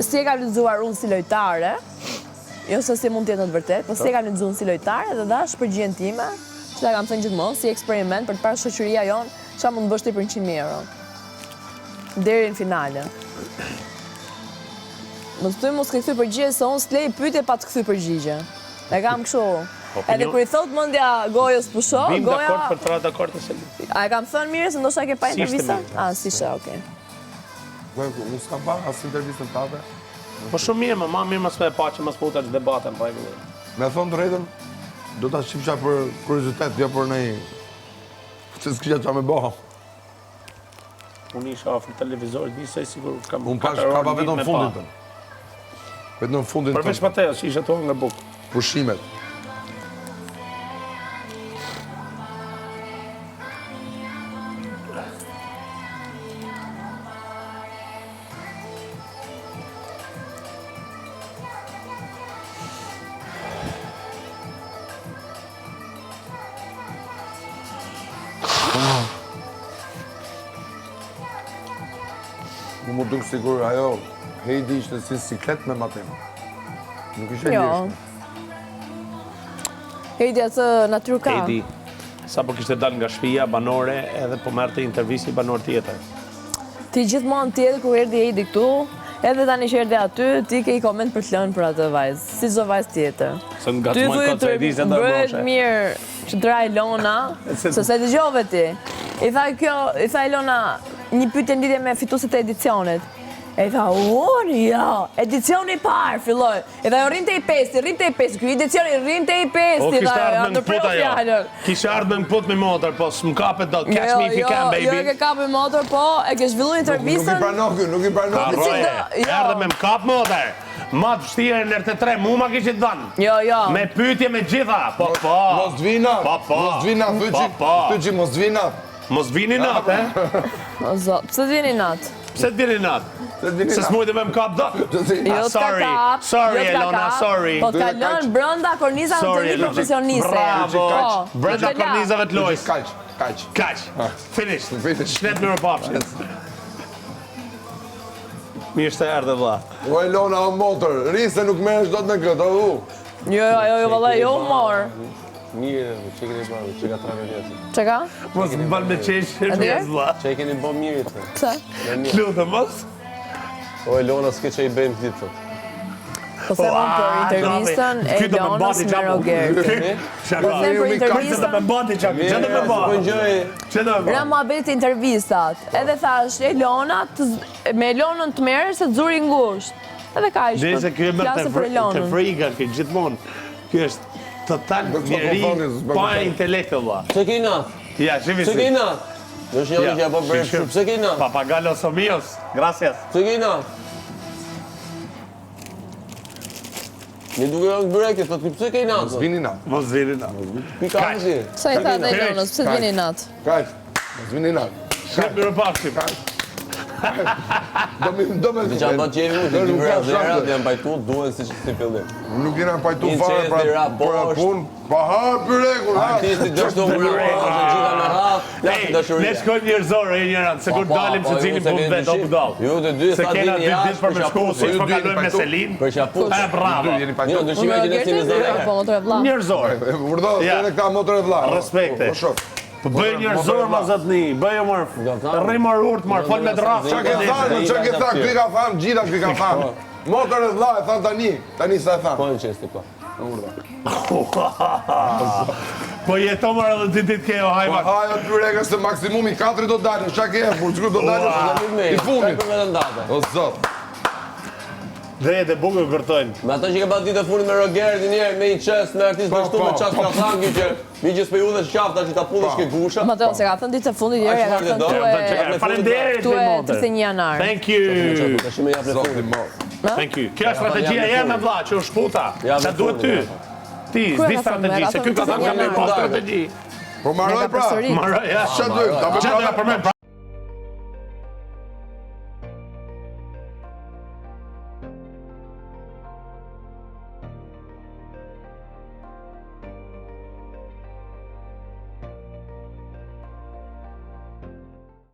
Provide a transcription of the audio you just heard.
si e kam lexuar unë si lojtare, jo se si mund të jetë në të vërtetë, po si e kam lexuar si lojtare dhe dash përgjigjen time, që ta kam thënë gjithmonë si eksperiment për të parë shoqëria jonë çfarë mund të bësh ti për 100.000 euro. Deri në finale. Mos të mos kthy përgjigje se unë s'lej pyetje pa të kthy përgjigje. E kam kështu. Edhe kur i thot mendja gojës pusho, goja. Bim dakord për tra dakord të Selin. A e kam thënë mirë se ndoshta ke pa intervista? Ah, si shë, okay. Unë s'kam pa as intervistën tate. Po shumë mirë, ma mirë mas me pa që mas puta që debatën, pa e gëllë. Me thonë të rejtën, do t'a shqipqa për kuriozitet, jo për nej... Se s'kisha qa me bëha. Unë isha afër televizorit, nisaj sigur kam... Unë pash ka pa vetëm fundin tënë. Vetëm fundin tënë. Përveç pa te, që isha tonë nga bukë. Pushimet. Më dukë sigur ajo, Heidi ishte si siklet me matem. Nuk ishe njështë. Heidi atë natyrë ka. Heidi, sa po kishte dal nga shtëpia banore edhe po merrte intervistë banor tjetër. Ti gjithmonë tjetër kur erdhi Heidi këtu, edhe tani që erdhi aty, ti ke i koment për të lënë për atë vajzë, si çdo vajzë tjetër. Se ngacmoj kot se Heidi se ndar moshe. Mirë që dra Ilona, se se dëgjove ti. I tha Ilona, një pyetje në lidhje me fituesit e edicionit. E tha, ja, edicioni i parë filloi. E tha, rrinte i 5, ky edicioni rrinte i 5. O, kishte ardhë me në put ajo. Kishte ardhë me në put me motor, po s'mkapet do, catch me if you can, baby. Jo, e ke kapë motor, po, e ke zhvillu intervistën. Nuk i pranoj. Arroje, erdhe me m'kap motor. Matë vështirë në RT3, mu ma kishit dhanë. Jo. Me pyetje me gjitha, po. Mos dvina, mos dvina. Mos vini natë, e? O zot, pse t'vini natë? Pse t'vini natë? Se s'mujtë me m'kap do? Sorry, Elona, sorry. Po t'ka lënë brënda kornizave të një profesioniste. Bravo, brënda kornizave të lojës. Kaq. Finish. Shnet mirë papshë. Mirë shte erdhe vla. O Elona, o motor, ri se nuk meresh do të me këtë, o Jo, valla, jo humor. Mirë, që keni bërë, që ka 3 vjetë. Që ka? Mos më balë me qeshë mirës vla. Që i keni bërë mirë të. Pse? Lutë, mos? O, Elona, s'ke që i bëjmë të ditë. Po themun për intervistën e Elonës me Rogerti. Po them për intervistën... Ra muhabet intervistat. Edhe thash, me Elonën të merë se të zuri ngusht. Edhe ka ishtë për klasë për Elonën. Të frika, këtë gjithmonë. Kjo është total njeri pa intelekte, vla. Pse ke i natë? Ja, që visi. Pse ke i natë? Në është një që ja po bërë shumë. Pse ke i natë? Papagalo somios. Gracias. Pse ke i natë? Mi duke jo në bëreke, thot, pse ke i natë? Mos vini natë. Mos vini natë. Pika në si? Sa i tha dhe Elonës, pse t'vini natë? Kaq, mos vini natë. Shqip mirë pafshim. Do me Dhe që anë të qevi mu, që dy vëra dhe erat janë pajtu, duen si që si fillim. Nuk jena pajtu fare për punë, pa harë pyrekur, ha? Artisti gjështu më rrë, që gjitha me ratë, Ne shkojmë njërzore e njërat, se kur dalim që cilim punë vetë o budal. Ju të dy Se sa kena dini 2 ditë jashtë për me shku, si që kalojmë me Selin. për qapu. E bravo. Një ndryshime që në si në zërë. Po, motor e vla. Njërzore. Vërdo, edhe këta motor e vla. Respekte. Bëj njërzore ma zëtni, bëj o mërë, rrimër urtë mërë, fol me drafë. Qa ke thanë, këj ka thanë, gjitha këj ka thanë. Motor e vla e thanë tani sa e thanë. Po në qesti, po. Po jeto mërë edhe ditit keo, hajma. Hajo të pyrekës se maksimumi 4 do dalë, qa ke e, burë do dalë i funit. O zot. Dhe e bukur kërtojnë. Me ato që ke pa ditë e funit me Rogerti njerë, me i qësë, me artist bështu me qatë ka thangi që mi gjithë pe ju dhe shqafta që ta pullësh ke gusha. Mateo, se ka thënë ditë e fundit njërë, ja ka thënë Falenderit tu e 31 janar. Thank you. Ta shime jap në fundit. Thank you. Kjo është strategjia jeme vlla, që u shputa. Qa duhet ty? Ti, s'di strategji, se kjo ka thënë ka me po strategji. Po maroj pra. Maroj, ja. Qa duhet?